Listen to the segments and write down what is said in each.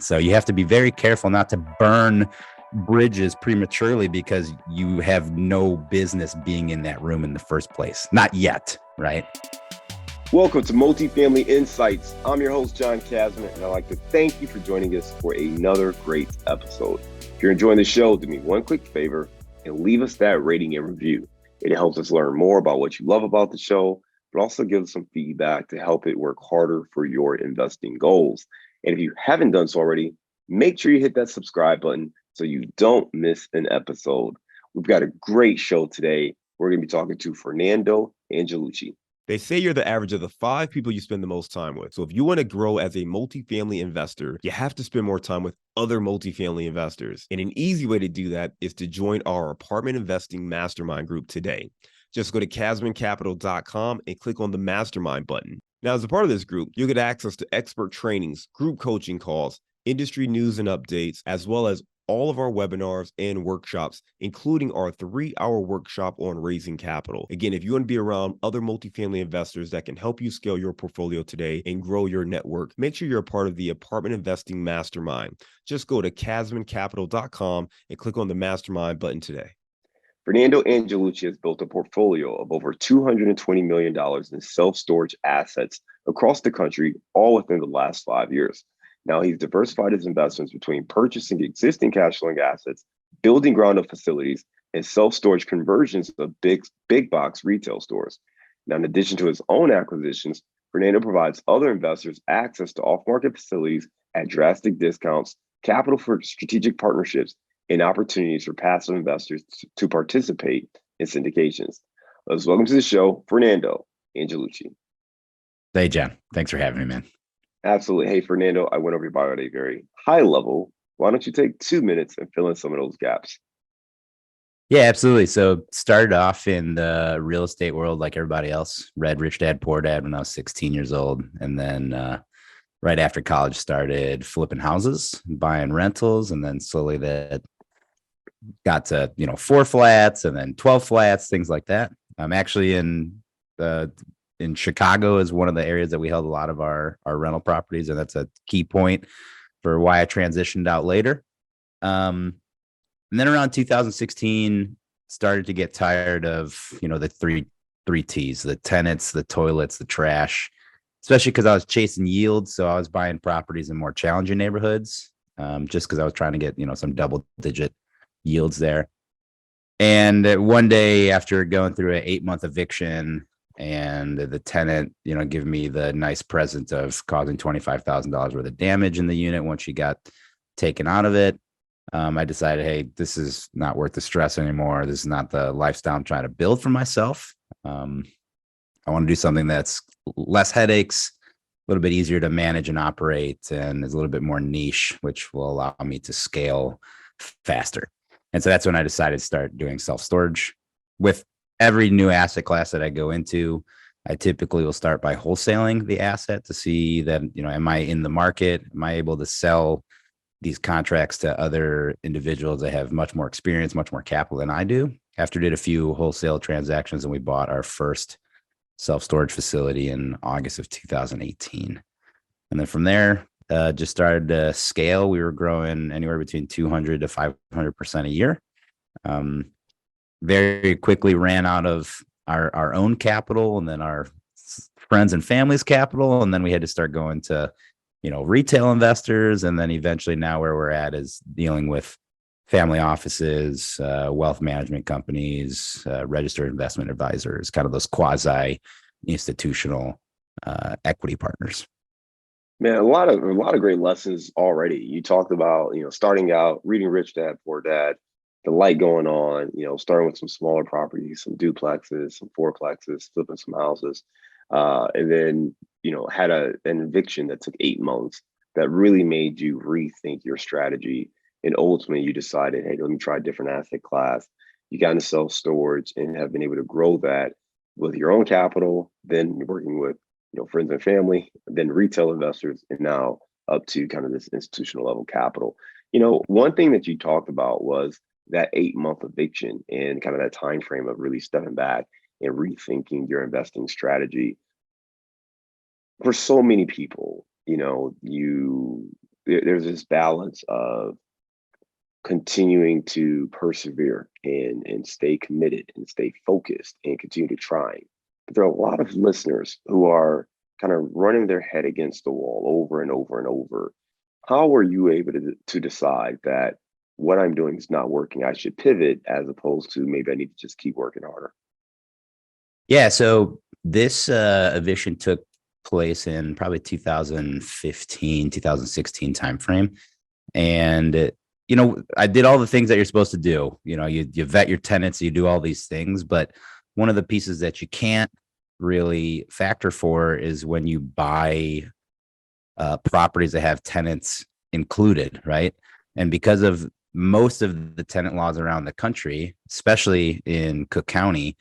So you have to be very careful not to burn bridges prematurely because you have no business being in that room in the first place. Not yet, right? Welcome to Multifamily Insights. I'm your host, John Casman, and I'd like to thank you for joining us for another great episode. If you're enjoying the show, do me one quick favor and leave us that rating and review. It helps us learn more about what you love about the show, but also gives us some feedback to help it work harder for your investing goals. And if you haven't done so already, make sure you hit that subscribe button so you don't miss an episode. We've got a great show today. We're going to be talking to Fernando Angelucci. They say you're the average of the 5 people you spend the most time with. So if you want to grow as a multifamily investor, you have to spend more time with other multifamily investors. And an easy way to do that is to join our apartment investing mastermind group today. Just go to casmancapital.com and click on the mastermind button. Now, as a part of this group, you'll get access to expert trainings, group coaching calls, industry news and updates, as well as all of our webinars and workshops, including our 3-hour workshop on raising capital. Again, if you want to be around other multifamily investors that can help you scale your portfolio today and grow your network, make sure you're a part of the Apartment Investing Mastermind. Just go to casmancapital.com and click on the Mastermind button today. Fernando Angelucci has built a portfolio of over $220 million in self-storage assets across the country, all within the last 5 years. Now, he's diversified his investments between purchasing existing cash flowing assets, building ground-up facilities, and self-storage conversions of big box retail stores. Now, in addition to his own acquisitions, Fernando provides other investors access to off-market facilities at drastic discounts, capital for strategic partnerships, and opportunities for passive investors to participate in syndications. Let's welcome to the show, Fernando Angelucci. Hey, John. Thanks for having me, man. Absolutely. Hey, Fernando, I went over your bio at a very high level. Why don't you take 2 minutes and fill in some of those gaps? Yeah, absolutely. So started off in the real estate world like everybody else. Read Rich Dad, Poor Dad when I was 16 years old. And then right after college started flipping houses, buying rentals. And then slowly that got to, 4 flats and then 12 flats, things like that. I'm actually in Chicago is one of the areas that we held a lot of our rental properties. And that's a key point for why I transitioned out later. And then around 2016, started to get tired of, the three T's, the tenants, the toilets, the trash, especially because I was chasing yields. So I was buying properties in more challenging neighborhoods, just because I was trying to get, some double digit yields there. And one day after going through an 8-month eviction, and the tenant, give me the nice present of causing $25,000 worth of damage in the unit once she got taken out of it. I decided, hey, this is not worth the stress anymore. This is not the lifestyle I'm trying to build for myself. I want to do something that's less headaches, a little bit easier to manage and operate, and is a little bit more niche, which will allow me to scale faster. And so that's when I decided to start doing self-storage. With every new asset class that I go into, I typically will start by wholesaling the asset to see that, am I in the market? Am I able to sell these contracts to other individuals that have much more experience, much more capital than I do? After did a few wholesale transactions, and we bought our first self-storage facility in August of 2018. And then from there, just started to scale. We were growing anywhere between 200 to 500% a year. Very quickly ran out of our own capital and then our friends and family's capital. And then we had to start going to, retail investors. And then eventually now where we're at is dealing with family offices, wealth management companies, registered investment advisors, kind of those quasi institutional equity partners. Man, a lot of great lessons already. You talked about, starting out, reading Rich Dad, Poor Dad, the light going on, starting with some smaller properties, some duplexes, some fourplexes, flipping some houses, and then, had an eviction that took 8 months that really made you rethink your strategy. And ultimately you decided, hey, let me try a different asset class. You got into self-storage and have been able to grow that with your own capital, then you're working with, friends and family, then retail investors, and now up to kind of this institutional level capital. One thing that you talked about was that 8-month eviction and kind of that time frame of really stepping back and rethinking your investing strategy. For so many people, you there's this balance of continuing to persevere and stay committed and stay focused and continue to try. But there are a lot of listeners who are kind of running their head against the wall over and over and over. How were you able to decide that what I'm doing is not working? I should pivot as opposed to maybe I need to just keep working harder. Yeah. So this eviction took place in probably 2015, 2016 timeframe. And, I did all the things that you're supposed to do. You vet your tenants, you do all these things. But one of the pieces that you can't really factor for is when you buy properties that have tenants included, right? And because of most of the tenant laws around the country, especially in Cook County,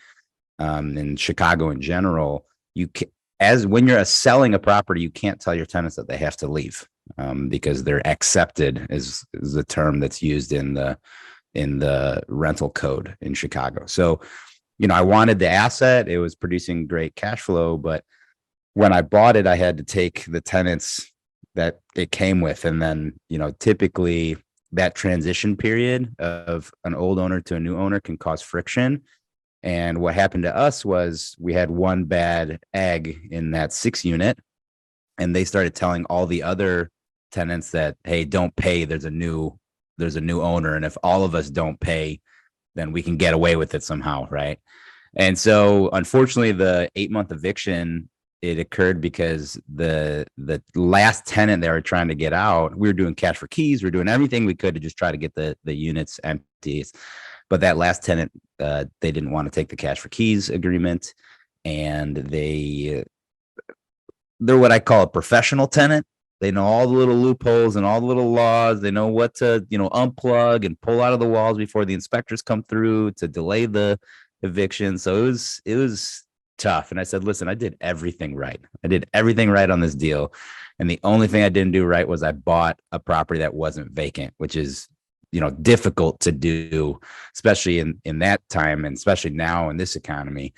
in Chicago in general, as when you're selling a property, you can't tell your tenants that they have to leave, because they're accepted is the term that's used in the rental code in Chicago. So, I wanted the asset; it was producing great cash flow, but when I bought it, I had to take the tenants that it came with, and then typically that transition period of an old owner to a new owner can cause friction. And what happened to us was we had one bad egg in that 6 unit, and they started telling all the other tenants that, hey, don't pay. There's a new owner. And if all of us don't pay, then we can get away with it somehow. Right. And so unfortunately, the 8-month eviction, it occurred because the last tenant they were trying to get out, we were doing cash for keys. We were doing everything we could to just try to get the units empty. But that last tenant, they didn't want to take the cash for keys agreement, and they're what I call a professional tenant. They know all the little loopholes and all the little laws. They know what to, unplug and pull out of the walls before the inspectors come through to delay the eviction. So it was tough. And I said, listen, I did everything right. I did everything right on this deal. And the only thing I didn't do right was I bought a property that wasn't vacant, which is difficult to do, especially in that time, and especially now in this economy.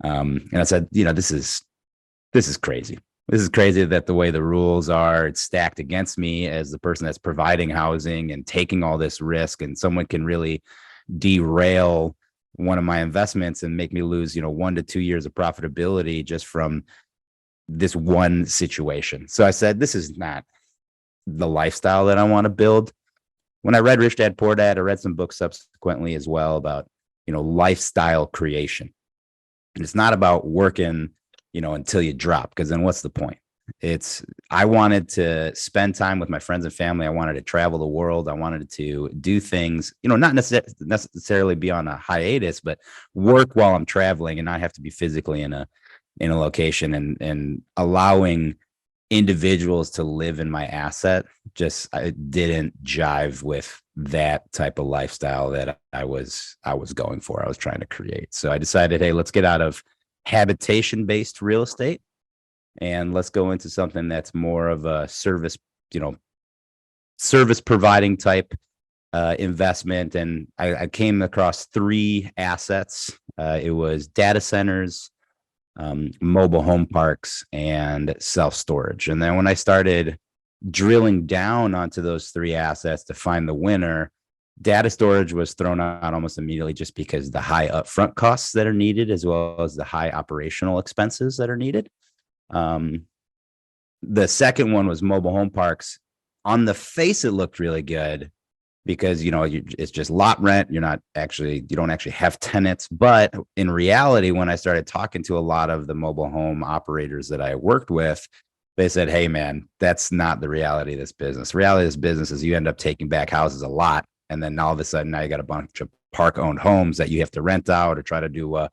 And I said, this is crazy. This is crazy that the way the rules are, it's stacked against me as the person that's providing housing and taking all this risk, and someone can really derail one of my investments and make me lose, 1 to 2 years of profitability just from this one situation. So I said, this is not the lifestyle that I want to build. When I read Rich Dad Poor Dad, I read some books subsequently as well about, lifestyle creation. And it's not about working, until you drop, because then what's the point? I wanted to spend time with my friends and family. I wanted to travel the world. I wanted to do things, not necessarily be on a hiatus, but work while I'm traveling and not have to be physically in a location, and allowing individuals to live in my asset. I didn't jive with that type of lifestyle that I was going for. I was trying to create. So I decided, hey, let's get out of habitation-based real estate and let's go into something that's more of a service providing type investment. And I came across 3 assets. It was data centers, mobile home parks, and self-storage. And then when I started drilling down onto those 3 assets to find the winner, data storage was thrown out almost immediately, just because the high upfront costs that are needed, as well as the high operational expenses that are needed. The second one was mobile home parks. On the face, it looked really good because, it's just lot rent. You don't actually have tenants. But in reality, when I started talking to a lot of the mobile home operators that I worked with, they said, hey, man, that's not the reality of this business. The reality of this business is you end up taking back houses a lot. And then all of a sudden, now you got a bunch of park owned homes that you have to rent out or try to do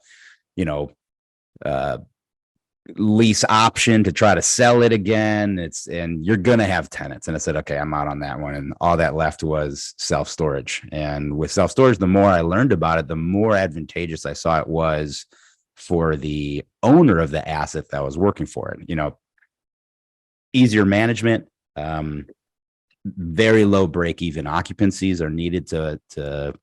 lease option to try to sell it again. And you're going to have tenants. And I said, okay, I'm out on that one. And all that left was self-storage. And with self-storage, the more I learned about it, the more advantageous I saw it was for the owner of the asset that was working for it. Easier management, very low break-even occupancies are needed to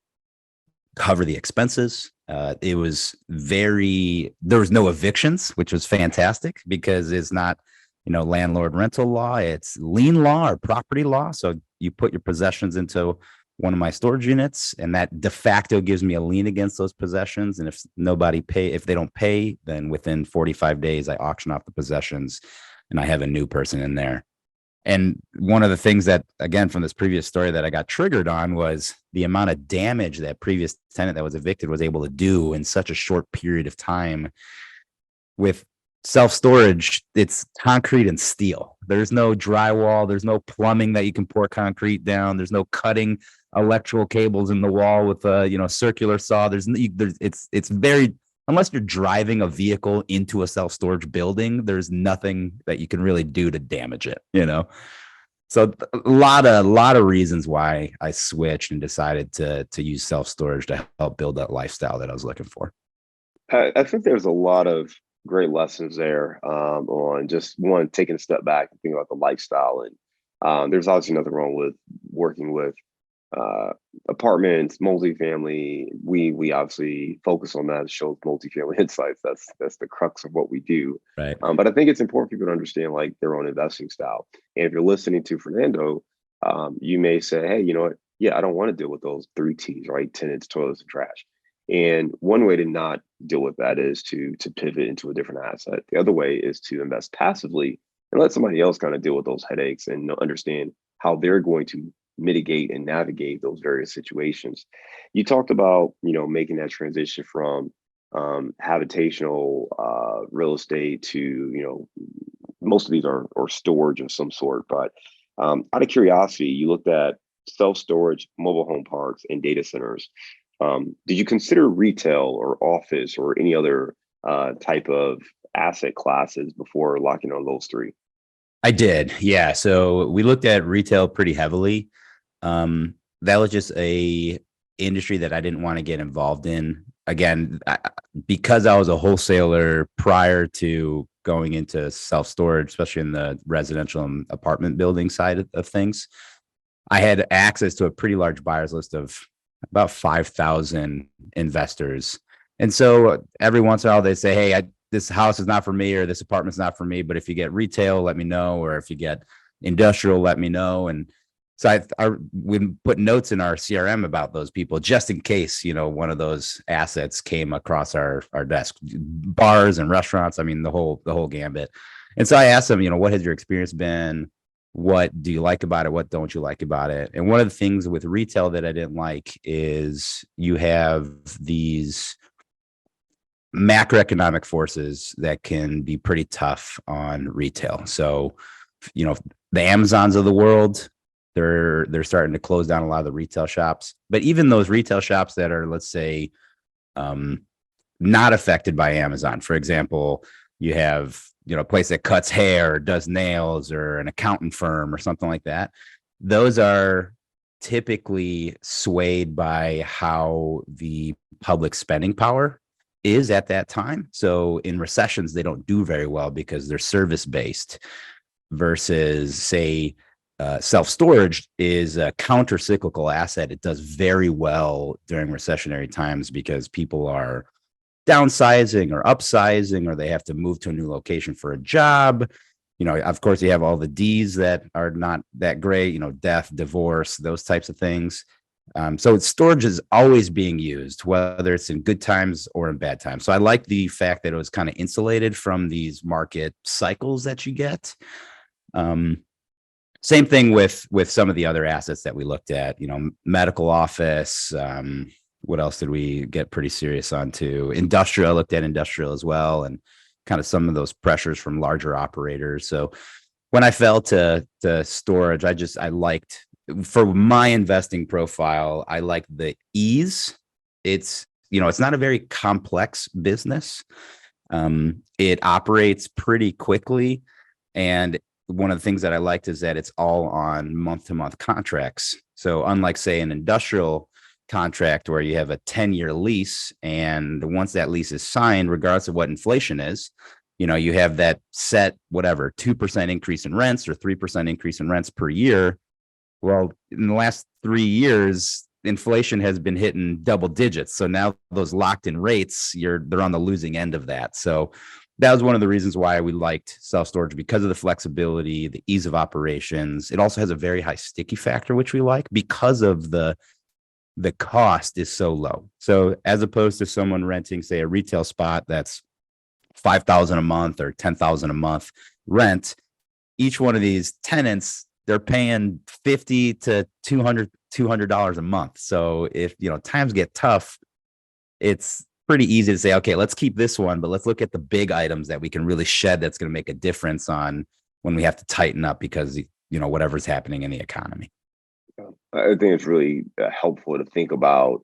cover the expenses. There was no evictions, which was fantastic because it's not landlord rental law, it's lien law or property law. So you put your possessions into one of my storage units, and that de facto gives me a lien against those possessions. And if they don't pay, then within 45 days, I auction off the possessions and I have a new person in there. And one of the things that, again, from this previous story that I got triggered on was the amount of damage that previous tenant that was evicted was able to do in such a short period of time. With self-storage, it's concrete and steel. There's no drywall. There's no plumbing that you can pour concrete down. There's no cutting electrical cables in the wall with a circular saw. It's very, unless you're driving a vehicle into a self-storage building, there's nothing that you can really do to damage it. So a lot of reasons why I switched and decided to use self-storage to help build that lifestyle that I was looking for. I think there's a lot of great lessons there on just one, taking a step back and thinking about the lifestyle. And there's obviously nothing wrong with working with apartments, multifamily. We obviously focus on that, shows multifamily insights. That's the crux of what we do. Right. But I think it's important for people to understand like their own investing style. And if you're listening to Fernando, you may say, hey, you know what? Yeah, I don't want to deal with those 3 T's, right? Tenants, toilets, and trash. And one way to not deal with that is to pivot into a different asset. The other way is to invest passively and let somebody else kind of deal with those headaches and understand how they're going to mitigate and navigate those various situations. You talked about, making that transition from habitational real estate to, most of these are storage of some sort. But out of curiosity, you looked at self-storage, mobile home parks, and data centers. Did you consider retail or office or any other type of asset classes before locking on those 3? I did. Yeah. So we looked at retail pretty heavily. That was just a industry that I didn't want to get involved in. Again, because I was a wholesaler prior to going into self-storage, especially in the residential and apartment building side of things, I had access to a pretty large buyers list of about 5,000 investors. And so every once in a while they say, hey, this house is not for me, or this apartment's not for me, but if you get retail, let me know. Or if you get industrial, let me know. And so we put notes in our CRM about those people, just in case, one of those assets came across our desk. Bars and restaurants, I mean, the whole gambit. And so I asked them, what has your experience been? What do you like about it? What don't you like about it? And one of the things with retail that I didn't like is you have these macroeconomic forces that can be pretty tough on retail. So, the Amazons of the world, they're starting to close down a lot of the retail shops. But even those retail shops that are, let's say, not affected by Amazon, for example, you have a place that cuts hair or does nails or an accountant firm or something like that. Those are typically swayed by how the public spending power is at that time. So in recessions, they don't do very well because they're service based versus, say, self-storage is a counter-cyclical asset. It does very well during recessionary times because people are downsizing or upsizing, or they have to move to a new location for a job. Of course, you have all the D's that are not that great, death, divorce, those types of things. So storage is always being used, whether it's in good times or in bad times. So I like the fact that it was kind of insulated from these market cycles that you get. Same thing with some of the other assets that we looked at, medical office. What else did we get pretty serious on too? Industrial, I looked at industrial as well, and kind of some of those pressures from larger operators. So when I fell to storage, I liked, for my investing profile, I like the ease. It's not a very complex business. It operates pretty quickly. And one of the things that I liked is that it's all on month-to-month contracts. So unlike, say, an industrial contract where you have a 10-year lease, and once that lease is signed, regardless of what inflation is, you have that set, 2% increase in rents or 3% increase in rents per year. Well, in the last 3 years, inflation has been hitting double digits. So now those locked in rates, they're on the losing end of that. So that was one of the reasons why we liked self-storage, because of the flexibility, the ease of operations. It also has a very high sticky factor, which we like because of the cost is so low. So as opposed to someone renting, say, a retail spot that's $5,000 a month or $10,000 a month rent, each one of these tenants, they're paying $50 to $200 a month. So if times get tough, it's pretty easy to say, okay, let's keep this one, but let's look at the big items that we can really shed that's going to make a difference on when we have to tighten up because whatever's happening in the economy. I think it's really helpful to think about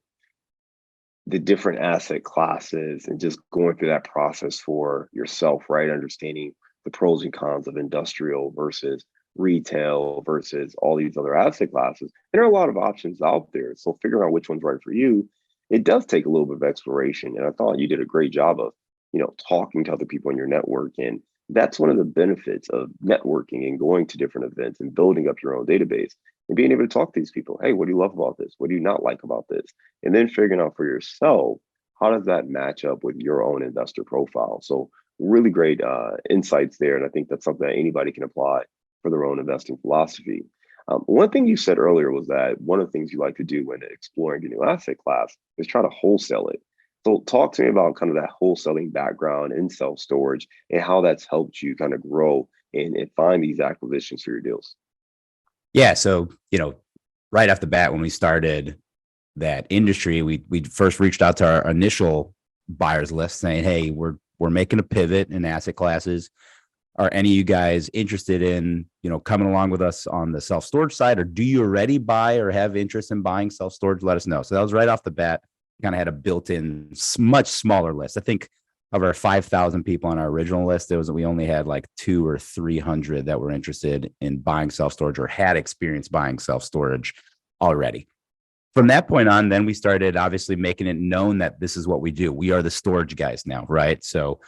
the different asset classes and just going through that process for yourself, right? Understanding the pros and cons of industrial versus retail versus all these other asset classes. And there are a lot of options out there. So figuring out which one's right for you, it does take a little bit of exploration. And I thought you did a great job of, talking to other people in your network. And that's one of the benefits of networking and going to different events and building up your own database and being able to talk to these people. Hey, what do you love about this? What do you not like about this? And then figuring out for yourself, how does that match up with your own investor profile? So really great insights there. And I think that's something that anybody can apply for their own investing philosophy. One thing you said earlier was that one of the things you like to do when exploring a new asset class is try to wholesale it. So talk to me about kind of that wholesaling background in self-storage and how that's helped you kind of grow and find these acquisitions for your deals. Yeah. So, right off the bat, when we started that industry, we first reached out to our initial buyers list saying, hey, we're making a pivot in asset classes. Are any of you guys interested in, coming along with us on the self-storage side, or do you already buy or have interest in buying self-storage? Let us know. So that was right off the bat. Kind of had a built-in, much smaller list. I think of our 5,000 people on our original list, we only had like 200 or 300 that were interested in buying self-storage or had experience buying self-storage already. From that point on, then we started obviously making it known that this is what we do. We are the storage guys now, right? So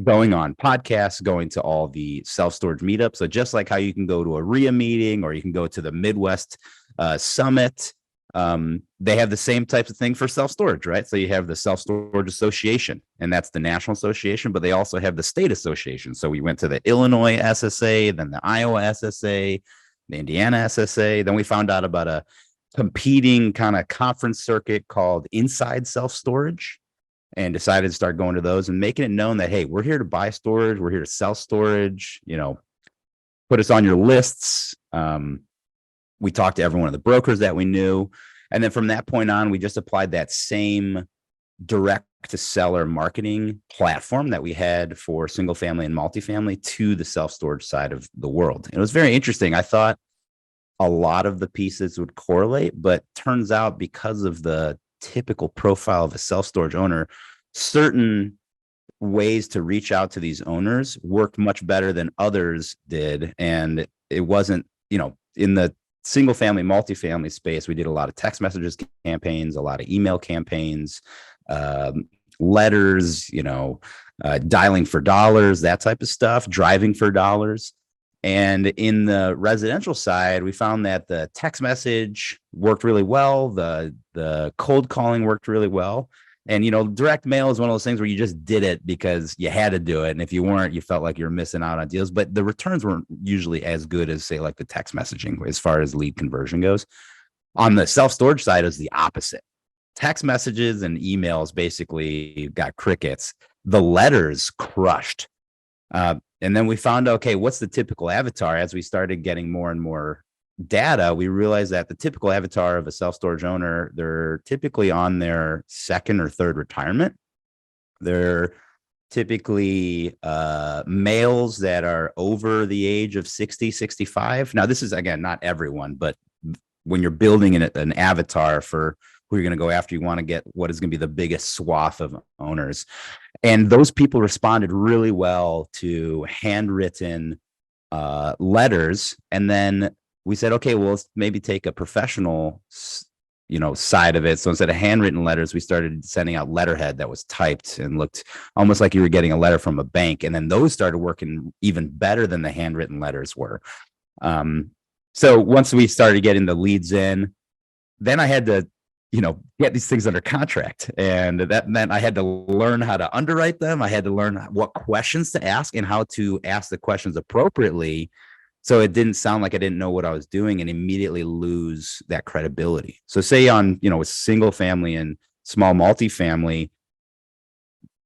going on podcasts, going to all the self-storage meetups. So just like how you can go to a RIA meeting or you can go to the Midwest Summit, they have the same types of thing for self-storage, right? So you have the Self-Storage Association, and that's the national association, but they also have the state association. So we went to the Illinois SSA, then the Iowa SSA, the Indiana SSA. Then we found out about a competing kind of conference circuit called Inside Self-Storage, and decided to start going to those and making it known that, hey, we're here to buy storage. We're here to sell storage, put us on your lists. We talked to every one of the brokers that we knew. And then from that point on, we just applied that same direct to seller marketing platform that we had for single family and multifamily to the self-storage side of the world. And it was very interesting. I thought a lot of the pieces would correlate, but turns out because of the typical profile of a self-storage owner, certain ways to reach out to these owners worked much better than others did. And it wasn't, in the single family, multifamily space, we did a lot of text messages campaigns, a lot of email campaigns, letters, dialing for dollars, that type of stuff, driving for dollars. And in the residential side, we found that the text message worked really well. The cold calling worked really well. And, direct mail is one of those things where you just did it because you had to do it. And if you weren't, you felt like you were missing out on deals. But the returns weren't usually as good as, say, like the text messaging as far as lead conversion goes. On the self-storage side, is the opposite. Text messages and emails basically got crickets. The letters crushed. And then we found, okay, what's the typical avatar? As we started getting more and more data, we realized that the typical avatar of a self-storage owner, they're typically on their second or third retirement. They're typically males that are over the age of 60, 65. Now, this is, again, not everyone, but when you're building an avatar for who you're going to go after, you want to get what is going to be the biggest swath of owners. And those people responded really well to handwritten letters. And then we said, okay, well, let's maybe take a professional, side of it. So instead of handwritten letters, we started sending out letterhead that was typed and looked almost like you were getting a letter from a bank. And then those started working even better than the handwritten letters were. So once we started getting the leads in, then I had to get these things under contract. And that meant I had to learn how to underwrite them. I had to learn what questions to ask and how to ask the questions appropriately. So it didn't sound like I didn't know what I was doing and immediately lose that credibility. So say on, with single family and small multifamily,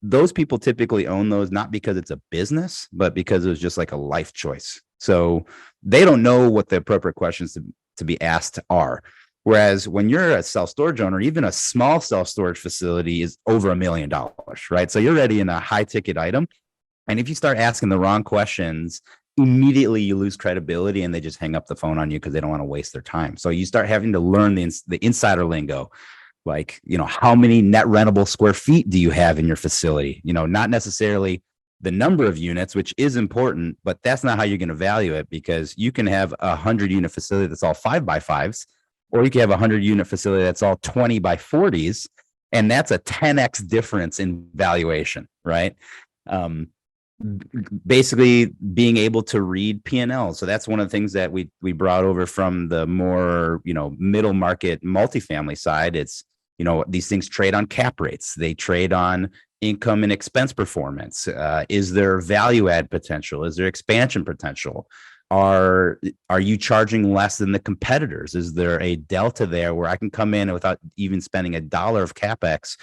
those people typically own those not because it's a business, but because it was just like a life choice. So they don't know what the appropriate questions to be asked are. Whereas when you're a self-storage owner, even a small self-storage facility is over $1 million, right? So you're already in a high ticket item. And if you start asking the wrong questions, immediately you lose credibility and they just hang up the phone on you because they don't want to waste their time. So you start having to learn the insider lingo. Like, how many net rentable square feet do you have in your facility? Not necessarily the number of units, which is important, but that's not how you're going to value it, because you can have a 100-unit facility that's all 5x5s, or you can have a 100-unit facility that's all 20x40s. And that's a 10x difference in valuation, right? Basically being able to read P&L. So that's one of the things that we brought over from the more, middle market multifamily side. It's, these things trade on cap rates. They trade on income and expense performance. Is there value add potential? Is there expansion potential? Are you charging less than the competitors? Is there a delta there where I can come in without even spending $1 of CapEx?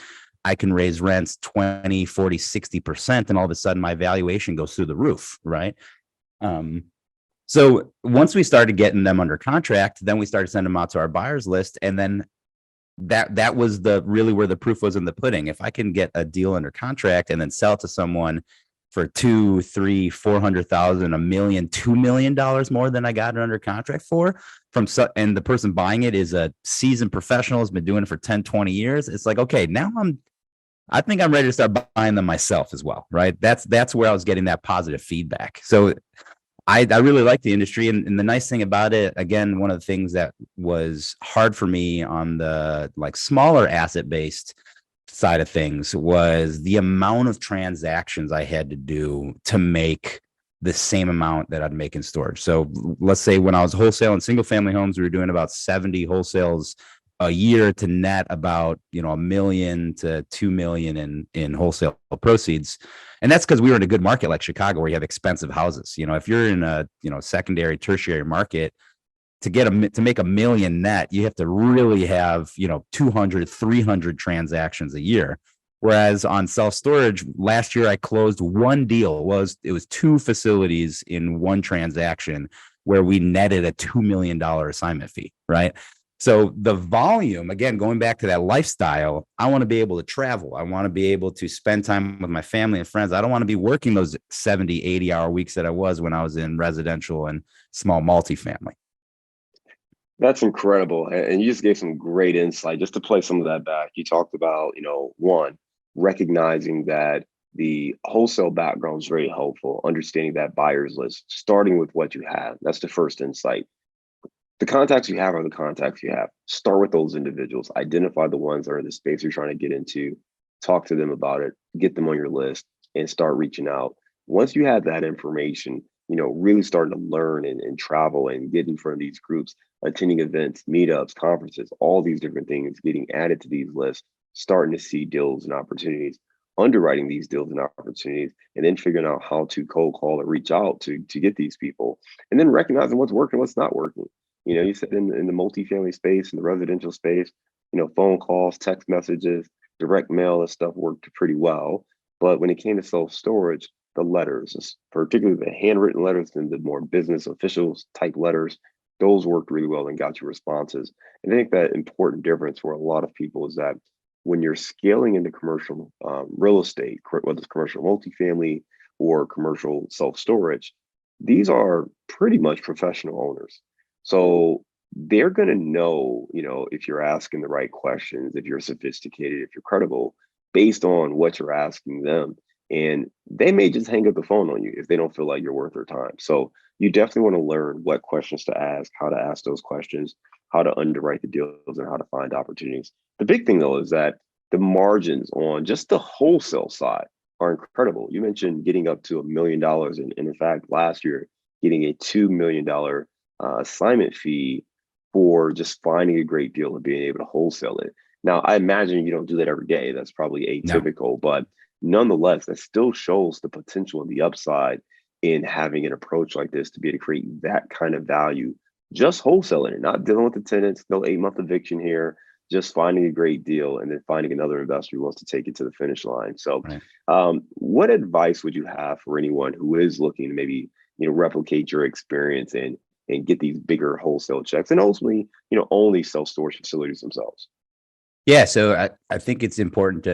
I can raise rents 20, 40, 60%, and all of a sudden my valuation goes through the roof, right? So once we started getting them under contract, then we started sending them out to our buyers list. And then that was really where the proof was in the pudding. If I can get a deal under contract and then sell it to someone for $200,000, $300,000, $400,000, $1 million, $2 million more than I got it under contract for, and the person buying it is a seasoned professional, has been doing it for 10, 20 years. It's like, okay, now I think I'm ready to start buying them myself as well, right? That's where I was getting that positive feedback. So I really like the industry. And the nice thing about it, again, one of the things that was hard for me on the smaller asset-based side of things was the amount of transactions I had to do to make the same amount that I'd make in storage. So let's say when I was wholesaling single family homes, we were doing about 70 wholesales a year to net about $1 million to $2 million in wholesale proceeds. And that's because we were in a good market like Chicago, where you have expensive houses. If you're in a secondary, tertiary market, to make $1 million net, you have to really have 200, 300 transactions a year. Whereas on self-storage, last year I closed one deal. It was 2 facilities in one transaction where we netted a $2 million assignment fee, right? So the volume, again, going back to that lifestyle, I want to be able to travel. I want to be able to spend time with my family and friends. I don't want to be working those 70, 80-hour weeks that I was when I was in residential and small multifamily. That's incredible. And you just gave some great insight. Just to play some of that back, you talked about, one, recognizing that the wholesale background is very helpful, understanding that buyer's list, starting with what you have. That's the first insight. The contacts you have are the contacts you have. Start with those individuals, identify the ones that are in the space you're trying to get into, talk to them about it, get them on your list, and start reaching out. Once you have that information, really starting to learn and travel and get in front of these groups, attending events, meetups, conferences, all these different things getting added to these lists, starting to see deals and opportunities, underwriting these deals and opportunities, and then figuring out how to cold call or reach out to get these people, and then recognizing what's working, what's not working. You said in the multifamily space, in the residential space, phone calls, text messages, direct mail and stuff worked pretty well. But when it came to self-storage, the letters, particularly the handwritten letters and the more business officials type letters, those worked really well and got you responses. And I think that important difference for a lot of people is that when you're scaling into commercial real estate, whether it's commercial multifamily or commercial self-storage, these are pretty much professional owners. So they're going to know, if you're asking the right questions, if you're sophisticated, if you're credible, based on what you're asking them. And they may just hang up the phone on you if they don't feel like you're worth their time. So you definitely want to learn what questions to ask, how to ask those questions, how to underwrite the deals, and how to find opportunities. The big thing, though, is that the margins on just the wholesale side are incredible. You mentioned getting up to $1 million. And in fact, last year, getting a $2 million assignment fee for just finding a great deal and being able to wholesale it. Now, I imagine you don't do that every day. That's probably No, atypical, but nonetheless, that still shows the potential and the upside in having an approach like this to be able to create that kind of value, just wholesaling it, not dealing with the tenants, no 8-month eviction here, just finding a great deal and then finding another investor who wants to take it to the finish line. So, right. what advice would you have for anyone who is looking to maybe, replicate your experience and get these bigger wholesale checks and ultimately, own these self-storage facilities themselves? Yeah, so I think it's important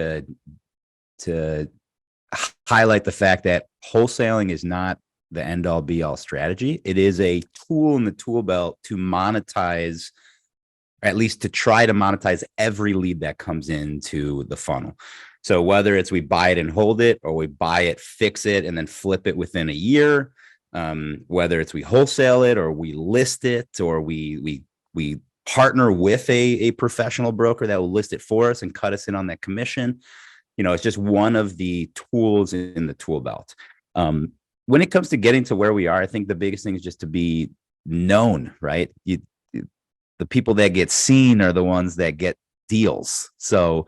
to highlight the fact that wholesaling is not the end all be all strategy. It is a tool in the tool belt to monetize, or at least to try to monetize every lead that comes into the funnel. So whether it's we buy it and hold it, or we buy it, fix it, and then flip it within a year, whether it's we wholesale it or we list it, or we partner with a professional broker that will list it for us and cut us in on that commission. It's just one of the tools in the tool belt. When it comes to getting to where we are, I think the biggest thing is just to be known, right? The people that get seen are the ones that get deals. So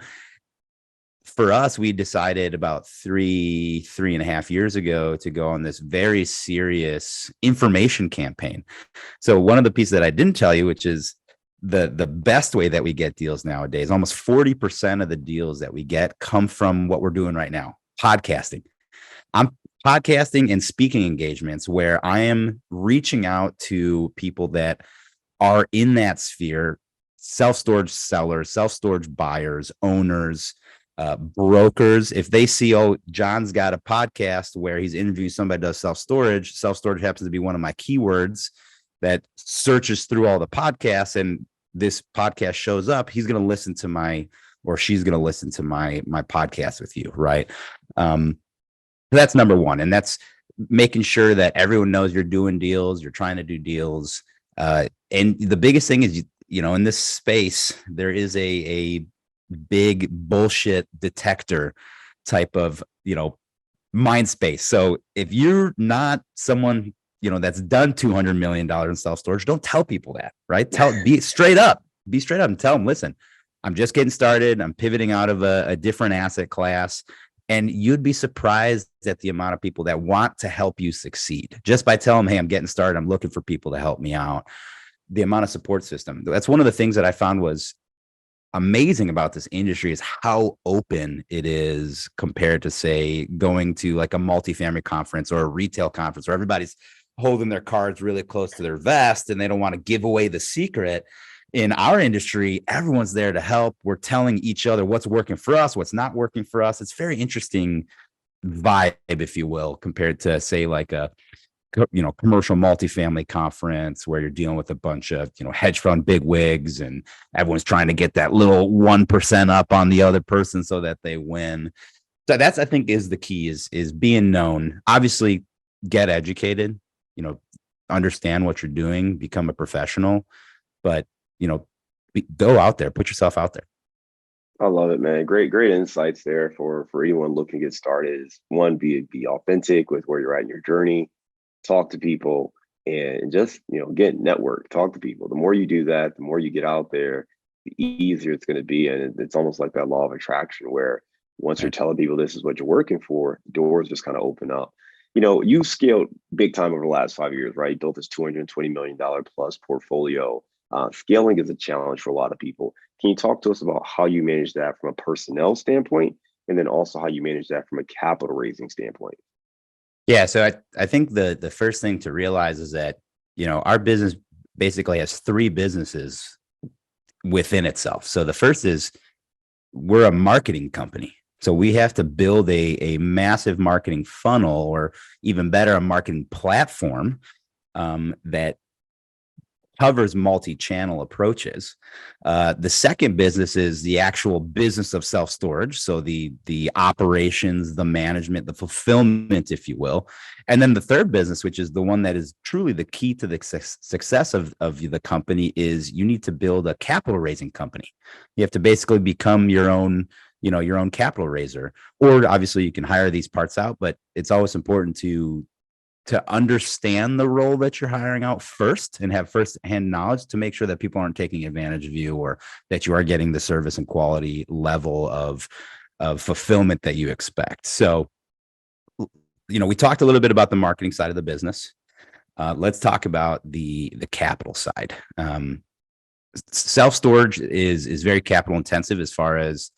for us, we decided about 3.5 years ago to go on this very serious information campaign. So one of the pieces that I didn't tell you, which is the best way that we get deals nowadays, almost 40% of the deals that we get come from what we're doing right now, podcasting. I'm podcasting and speaking engagements where I am reaching out to people that are in that sphere, self-storage sellers, self-storage buyers, owners, brokers. If they see, oh, John's got a podcast where he's interviewing somebody that does self-storage happens to be one of my keywords that searches through all the podcasts, and this podcast shows up, he's going to listen to my, or she's going to listen to my podcast with you. Right. That's number one. And that's making sure that everyone knows you're doing deals, you're trying to do deals. And the biggest thing is, in this space, there is a big bullshit detector type of, mind space. So if you're not someone, that's done $200 million in self-storage, don't tell people that, right? Be straight up and tell them, listen, I'm just getting started. I'm pivoting out of a different asset class. And you'd be surprised at the amount of people that want to help you succeed just by telling them, hey, I'm getting started. I'm looking for people to help me out. The amount of support system. That's one of the things that I found was amazing about this industry is how open it is compared to, say, going to like a multifamily conference or a retail conference where everybody's holding their cards really close to their vest and they don't want to give away the secret. In our industry, everyone's there to help. We're telling each other what's working for us, what's not working for us. It's very interesting vibe, if you will, compared to, say, like a commercial multifamily conference where you're dealing with a bunch of hedge fund big wigs and everyone's trying to get that little 1% up on the other person so that they win. So that's, I think, is the key, is being known. Obviously, get educated, understand what you're doing, become a professional, but go out there, put yourself out there. I love it, man. Great insights there for anyone looking to get started. Is one, be authentic with where you're at in your journey, talk to people, and just get network, talk to people. The more you do that, the more you get out there, the easier it's going to be. And it's almost like that law of attraction where once you're telling people this is what you're working for, doors just kind of open up. You scaled big time over the last 5 years, right? You built this $220 million plus portfolio. Scaling is a challenge for a lot of people. Can you talk to us about how you manage that from a personnel standpoint, and then also how you manage that from a capital raising standpoint? Yeah. So I think the first thing to realize is that, our business basically has three businesses within itself. So the first is we're a marketing company. So we have to build a massive marketing funnel, or even better, a marketing platform that covers multi-channel approaches. The second business is the actual business of self-storage. So the operations, the management, the fulfillment, if you will. And then the third business, which is the one that is truly the key to the success of the company, is you need to build a capital raising company. You have to basically become your own capital raiser, or obviously you can hire these parts out, but it's always important to to understand the role that you're hiring out first and have first-hand knowledge to make sure that people aren't taking advantage of you, or that you are getting the service and quality level of fulfillment that you expect. So, we talked a little bit about the marketing side of the business. Let's talk about the capital side. Self-storage is very capital intensive as far as,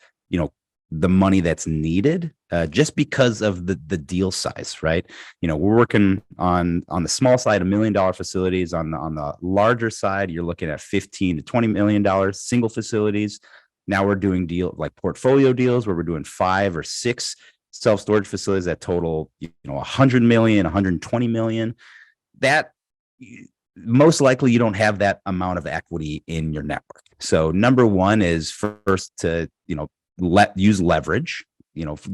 the money that's needed, just because of the deal size, right? We're working on the small side, $1 million facilities. On the larger side, you're looking at $15 to $20 million single facilities. Now we're doing like portfolio deals where we're doing 5 or 6 self-storage facilities that total, 100 million, 120 million. That most likely you don't have that amount of equity in your network. So number one is first to, use leverage,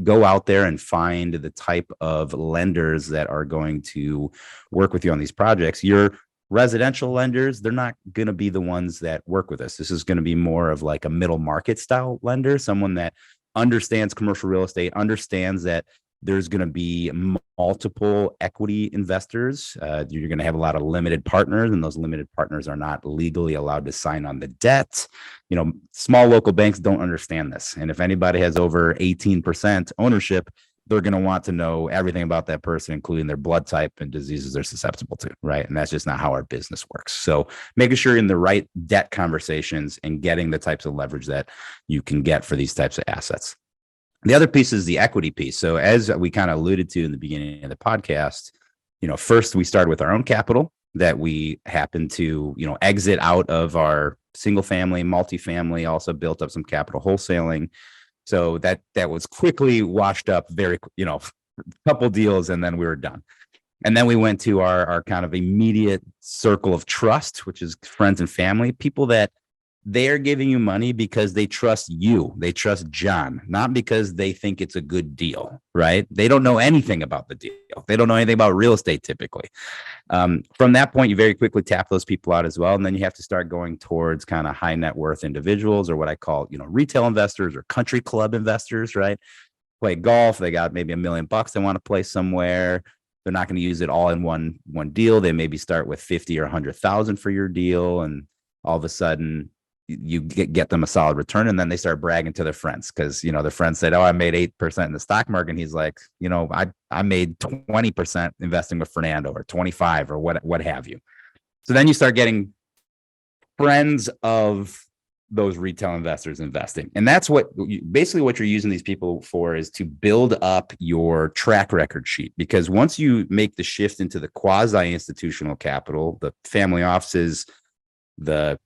go out there and find the type of lenders that are going to work with you on these projects. Your residential lenders, they're not going to be the ones that work with us. This is going to be more of like a middle market style lender, someone that understands commercial real estate, understands that there's going to be multiple equity investors. You're going to have a lot of limited partners, and those limited partners are not legally allowed to sign on the debt. Small local banks don't understand this. And if anybody has over 18% ownership, they're going to want to know everything about that person, including their blood type and diseases they're susceptible to, right? And that's just not how our business works. So making sure you're in the right debt conversations and getting the types of leverage that you can get for these types of assets. The other piece is the equity piece. So as we kind of alluded to in the beginning of the podcast, first we started with our own capital that we happened to, exit out of our single family, multifamily, also built up some capital wholesaling. So that was quickly washed up very, couple deals, and then we were done. And then we went to our kind of immediate circle of trust, which is friends and family, people that they're giving you money because they trust you. They trust John, not because they think it's a good deal, right? They don't know anything about the deal. They don't know anything about real estate typically. From that point, you very quickly tap those people out as well. And then you have to start going towards kind of high net worth individuals, or what I call, retail investors or country club investors, right? Play golf. They got maybe $1 million they want to play somewhere. They're not going to use it all in one deal. They maybe start with 50 or 100,000 for your deal. And all of a sudden, you get them a solid return, and then they start bragging to their friends because their friends said, "Oh, I made 8% in the stock market." And he's like, I made 20% investing with Fernando, or 25, or what have you. So then you start getting friends of those retail investors investing, and that's basically what you're using these people for, is to build up your track record sheet. Because once you make the shift into the quasi institutional capital, the family offices, the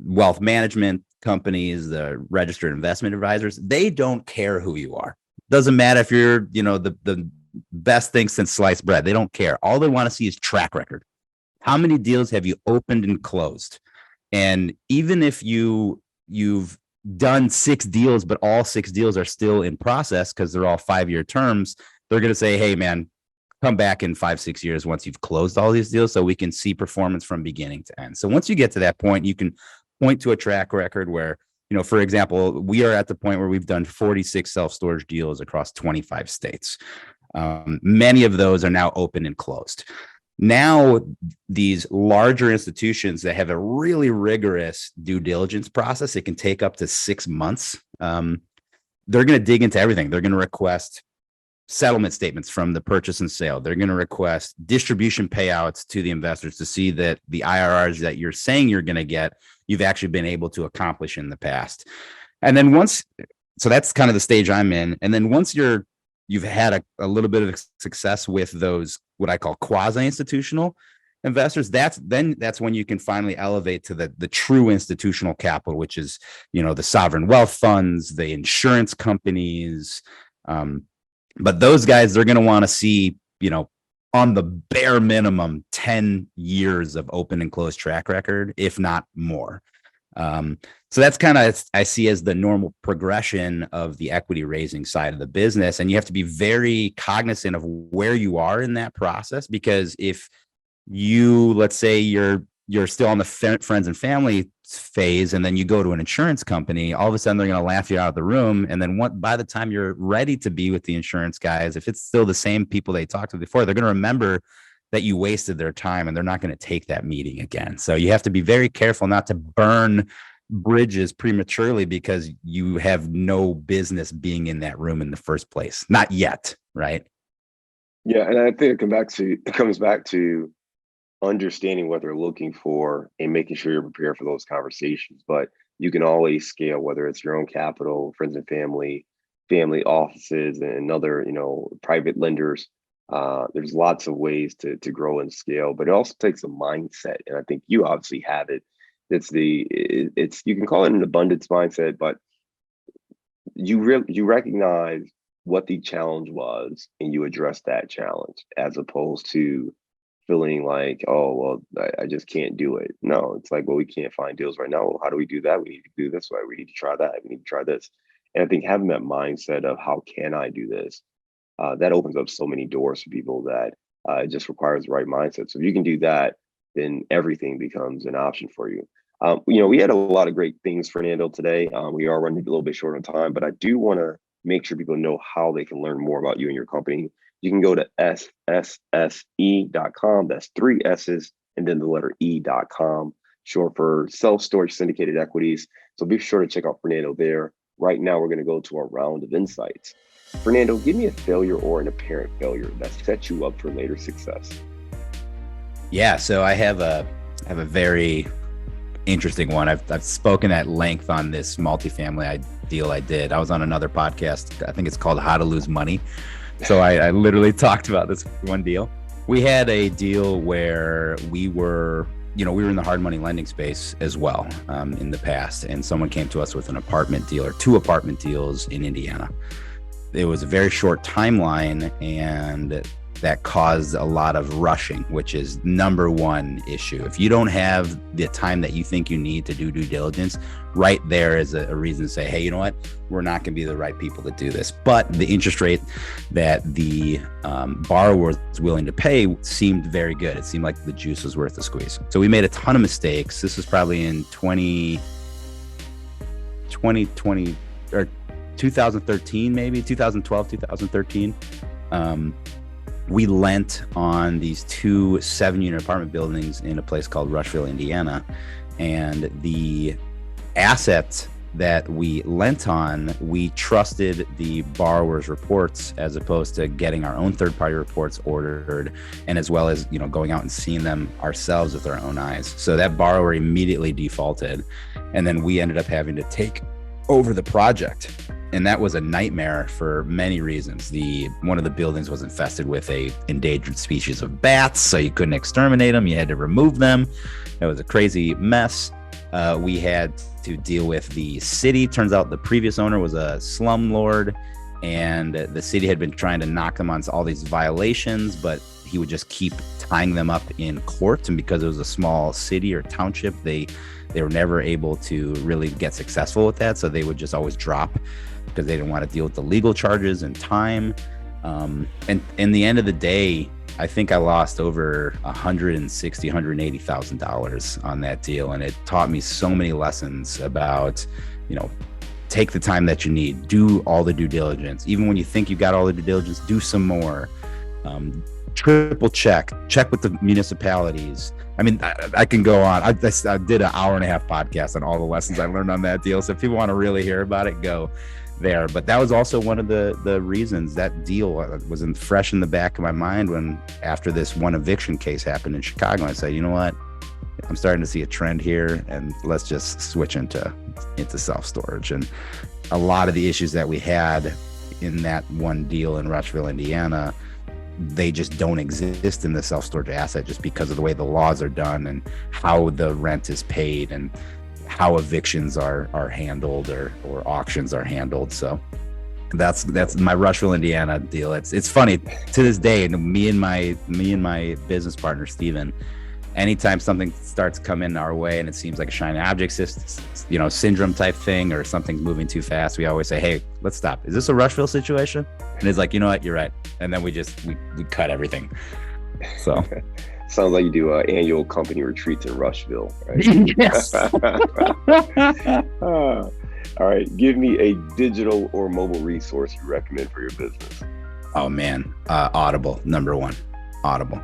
wealth management companies, the registered investment advisors, they don't care who you are. Doesn't matter if you're, the best thing since sliced bread. They don't care. All they want to see is track record. How many deals have you opened and closed? And even if you've done 6 deals, but all 6 deals are still in process because they're all 5-year terms, they're going to say, "Hey, man, come back in 5-6 years once you've closed all these deals so we can see performance from beginning to end." So once you get to that point, you can point to a track record where, for example, we are at the point where we've done 46 self-storage deals across 25 states. Many of those are now open and closed. Now, these larger institutions that have a really rigorous due diligence process, it can take up to 6 months. They're going to dig into everything. They're going to request settlement statements from the purchase and sale. They're going to request distribution payouts to the investors to see that the IRRs that you're saying you're going to get, you've actually been able to accomplish in the past. And then so that's kind of the stage I'm in. And then once you've had a little bit of success with those, what I call quasi-institutional investors, that's when you can finally elevate to the true institutional capital, which is, the sovereign wealth funds, the insurance companies, but those guys, they're going to want to see, on the bare minimum, 10 years of open and closed track record, if not more. So that's kind of, I see as the normal progression of the equity raising side of the business. And you have to be very cognizant of where you are in that process, because if let's say you're still on the friends and family phase, and then you go to an insurance company, all of a sudden they're going to laugh you out of the room. And then by the time you're ready to be with the insurance guys, if it's still the same people they talked to before, they're going to remember that you wasted their time, and they're not going to take that meeting again. So you have to be very careful not to burn bridges prematurely because you have no business being in that room in the first place. Not yet, right? Yeah, and I think it comes back to understanding what they're looking for and making sure you're prepared for those conversations. But you can always scale, whether it's your own capital, friends and family offices, and other, private lenders. There's lots of ways to grow and scale, but it also takes a mindset, and I think you obviously have it. It's you can call it an abundance mindset, but you recognize what the challenge was and you address that challenge, as opposed to feeling like, oh well, I just can't do it. No, it's like, well, we can't find deals right now. Well, how do we do that? We need to do this way. We need to try that. We need to try this. And I think having that mindset of how can I do this, that opens up so many doors for people that it just requires the right mindset. So if you can do that, then everything becomes an option for you. We had a lot of great things, Fernando, today. We are running a little bit short on time, but I do want to make sure people know how they can learn more about you and your company. You can go to SSSE.com. That's 3 S's and then the letter E.com, short for self-storage syndicated equities. So be sure to check out Fernando there. Right now, we're going to go to our round of insights. Fernando, give me a failure or an apparent failure that sets you up for later success. Yeah, so I have a very interesting one. I've spoken at length on this multifamily deal I did. I was on another podcast. I think it's called How to Lose Money. So I literally talked about this one deal. We had a deal where we were in the hard money lending space as well in the past. And someone came to us with an apartment deal or 2 apartment deals in Indiana. It was a very short timeline, and that caused a lot of rushing, which is number one issue. If you don't have the time that you think you need to do due diligence, right there is a reason to say, hey, you know what? We're not going to be the right people to do this. But the interest rate that the borrower was willing to pay seemed very good. It seemed like the juice was worth the squeeze. So we made a ton of mistakes. This was probably in 2020 or 2013, maybe 2012, 2013. We lent on these 2 7-unit apartment buildings in a place called Rushville, Indiana. And the assets that we lent on, we trusted the borrower's reports as opposed to getting our own third-party reports ordered, and as well as going out and seeing them ourselves with our own eyes. So that borrower immediately defaulted, and then we ended up having to take over the project. And that was a nightmare for many reasons. One of the buildings was infested with a endangered species of bats, so you couldn't exterminate them. You had to remove them. It was a crazy mess. We had to deal with the city. Turns out the previous owner was a slumlord, and the city had been trying to knock them on all these violations, but he would just keep tying them up in court. And because it was a small city or township, they were never able to really get successful with that. So they would just always drop because they didn't want to deal with the legal charges and time. And in the end of the day, I think I lost over $180,000 on that deal. And it taught me so many lessons about, take the time that you need, do all the due diligence. Even when you think you got all the due diligence, do some more. Triple check with the municipalities. I mean, I can go on. I did an 1.5-hour podcast on all the lessons I learned on that deal. So if people want to really hear about it, go there. But that was also one of the reasons that deal was fresh in the back of my mind when after this one eviction case happened in Chicago, I said, you know what? I'm starting to see a trend here, and let's just switch into self-storage. And a lot of the issues that we had in that one deal in Rushville, Indiana, they just don't exist in the self-storage asset just because of the way the laws are done and how the rent is paid and how evictions are handled or auctions are handled. So that's my Rushville, Indiana deal. It's funny to this day, and me and my business partner Steven, anytime something starts coming our way and it seems like a shiny object syndrome type thing, or something's moving too fast, we always say, hey, let's stop. Is this a Rushville situation? And it's like, you know what, you're right. And then we cut everything. So Sounds like you do annual company retreats in Rushville, right? Yes. All right. Give me a digital or mobile resource you recommend for your business. Oh man, Audible, number one. Audible.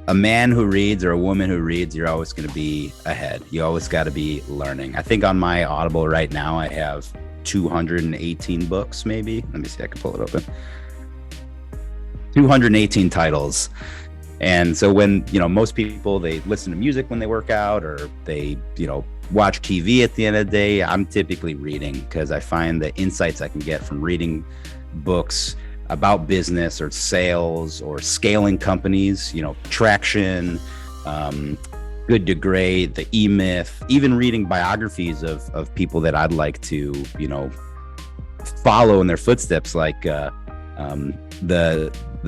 A man who reads or a woman who reads, you're always going to be ahead. You always got to be learning. I think on my Audible right now, I have 218 books, maybe. Let me see, I can pull it open. 218 titles. And so when, most people, they listen to music when they work out, or they, watch TV at the end of the day, I'm typically reading, because I find the insights I can get from reading books about business or sales or scaling companies, traction, good to great, the E-Myth, even reading biographies of people that I'd like to, follow in their footsteps, like the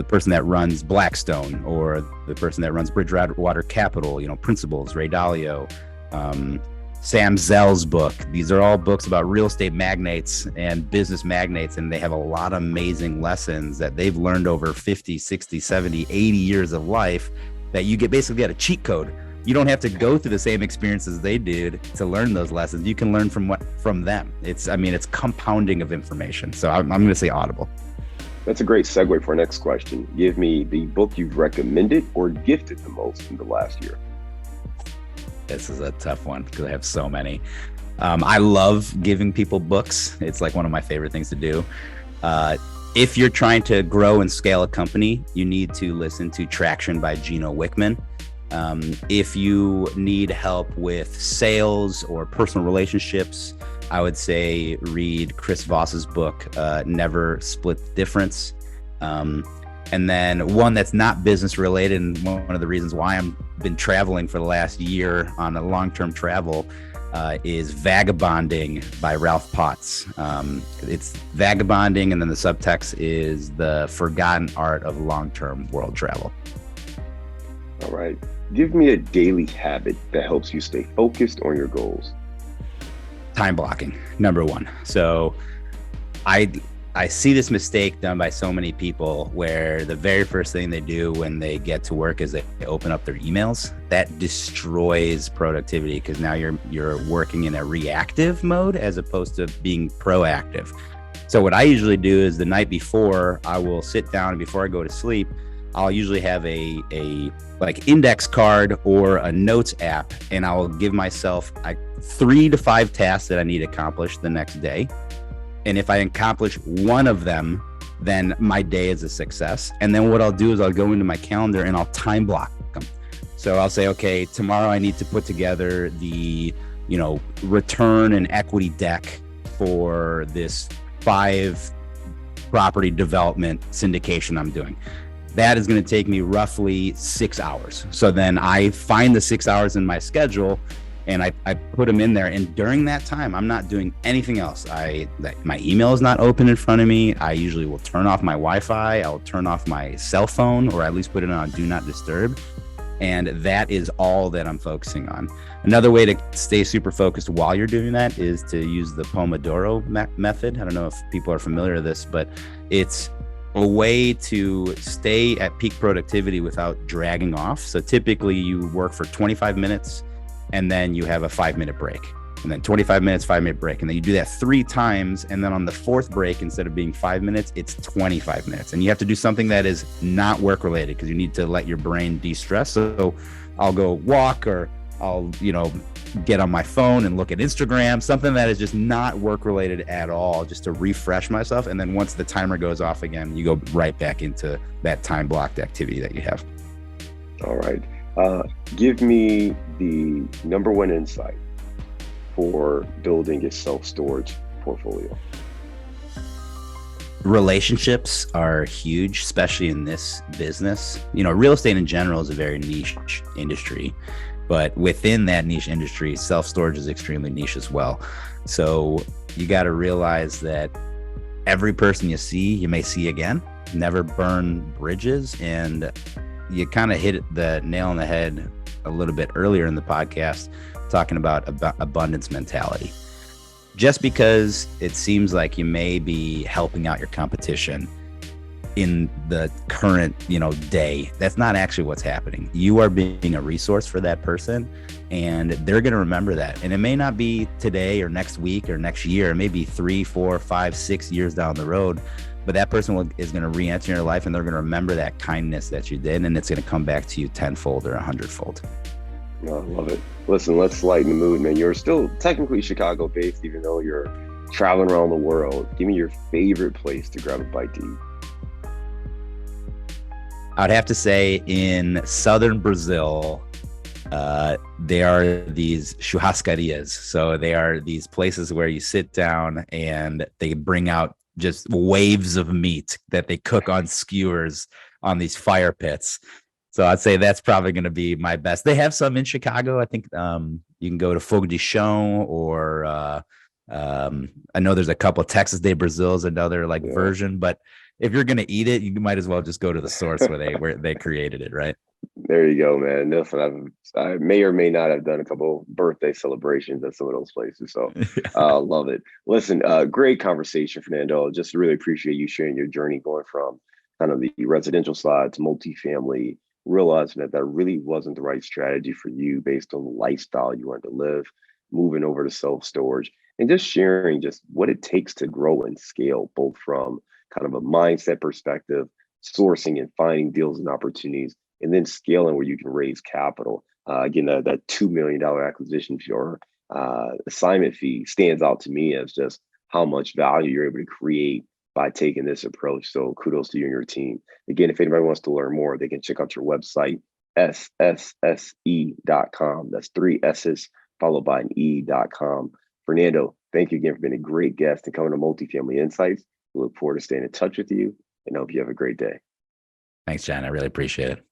person that runs Blackstone, or the person that runs Bridgewater Capital, Principles, Ray Dalio, Sam Zell's book. These are all books about real estate magnates and business magnates, and they have a lot of amazing lessons that they've learned over 50, 60, 70, 80 years of life, that you basically get a cheat code. You don't have to go through the same experiences they did to learn those lessons. You can learn from them. It's compounding of information. So I'm going to say Audible. That's a great segue for our next question. Give me the book you've recommended or gifted the most in the last year. This is a tough one because I have so many. I love giving people books. It's like one of my favorite things to do. If you're trying to grow and scale a company, you need to listen to Traction by Gino Wickman. If you need help with sales or personal relationships, I would say read Chris Voss's book, Never Split the Difference. And then one that's not business related, and one of the reasons why I've been traveling for the last year on a long-term travel, is Vagabonding by Ralph Potts. It's vagabonding, and then the subtext is the forgotten art of long-term world travel. All right. Give me a daily habit that helps you stay focused on your goals. Time blocking, number one. So I see this mistake done by so many people, where the very first thing they do when they get to work is they open up their emails. That destroys productivity, because now you're working in a reactive mode as opposed to being proactive. So what I usually do is the night before, I will sit down, and before I go to sleep, I'll usually have a like index card or a notes app, and I'll give myself 3 to 5 tasks that I need accomplished the next day. And if I accomplish one of them, then my day is a success. And then what I'll do is I'll go into my calendar and I'll time block them. So I'll say, okay, tomorrow I need to put together the, return and equity deck for this 5 property development syndication I'm doing. That is going to take me roughly 6 hours. So then I find the 6 hours in my schedule, and I put them in there. And during that time, I'm not doing anything else. My email is not open in front of me. I usually will turn off my Wi-Fi. I'll turn off my cell phone, or at least put it on Do Not Disturb. And that is all that I'm focusing on. Another way to stay super focused while you're doing that is to use the Pomodoro method. I don't know if people are familiar with this, but it's a way to stay at peak productivity without dragging off. So typically you work for 25 minutes, and then you have a 5-minute break, and then 25 minutes, 5-minute break. And then you do that 3 times. And then on the 4th break, instead of being 5 minutes, it's 25 minutes. And you have to do something that is not work related, because you need to let your brain de-stress. So I'll go walk, or I'll, get on my phone and look at Instagram, something that is just not work related at all, just to refresh myself. And then once the timer goes off again, you go right back into that time blocked activity that you have. All right. Give me the number one insight for building a self-storage portfolio. Relationships are huge, especially in this business. Real estate in general is a very niche industry, but within that niche industry, self-storage is extremely niche as well. So you got to realize that every person you see, you may see again. Never burn bridges. And you kind of hit the nail on the head a little bit earlier in the podcast, talking about abundance mentality. Just because it seems like you may be helping out your competition, in the current, day. That's not actually what's happening. You are being a resource for that person, and they're going to remember that. And it may not be today or next week or next year. It may be 3, 4, 5, 6 years down the road, but that person is going to re-enter your life, and they're going to remember that kindness that you did, and it's going to come back to you tenfold or 100-fold. No, I love it. Listen, let's lighten the mood, man. You're still technically Chicago based, even though you're traveling around the world. Give me your favorite place to grab a bite to eat. I'd have to say in southern Brazil, there are these churrascarias. So they are these places where you sit down and they bring out just waves of meat that they cook on skewers on these fire pits. So I'd say that's probably going to be my best. They have some in Chicago. I think you can go to Fogo de Chão, or I know there's a couple of Texas de Brazil's another version, but if you're going to eat it, you might as well just go to the source where they created it, right? There you go, man. Listen, I may or may not have done a couple birthday celebrations at some of those places. So love it. Listen, great conversation, Fernando. Just really appreciate you sharing your journey going from kind of the residential side to multifamily, realizing that really wasn't the right strategy for you based on the lifestyle you wanted to live, moving over to self-storage, and just sharing just what it takes to grow and scale, both from kind of a mindset perspective, sourcing and finding deals and opportunities, and then scaling where you can raise capital. Again, that $2 million acquisition fee or assignment fee stands out to me as just how much value you're able to create by taking this approach. So kudos to you and your team. Again, if anybody wants to learn more, they can check out your website, ssse.com. That's 3 S's followed by an E.com. Fernando, thank you again for being a great guest and coming to Multifamily Insights. We look forward to staying in touch with you, and hope you have a great day. Thanks, John. I really appreciate it.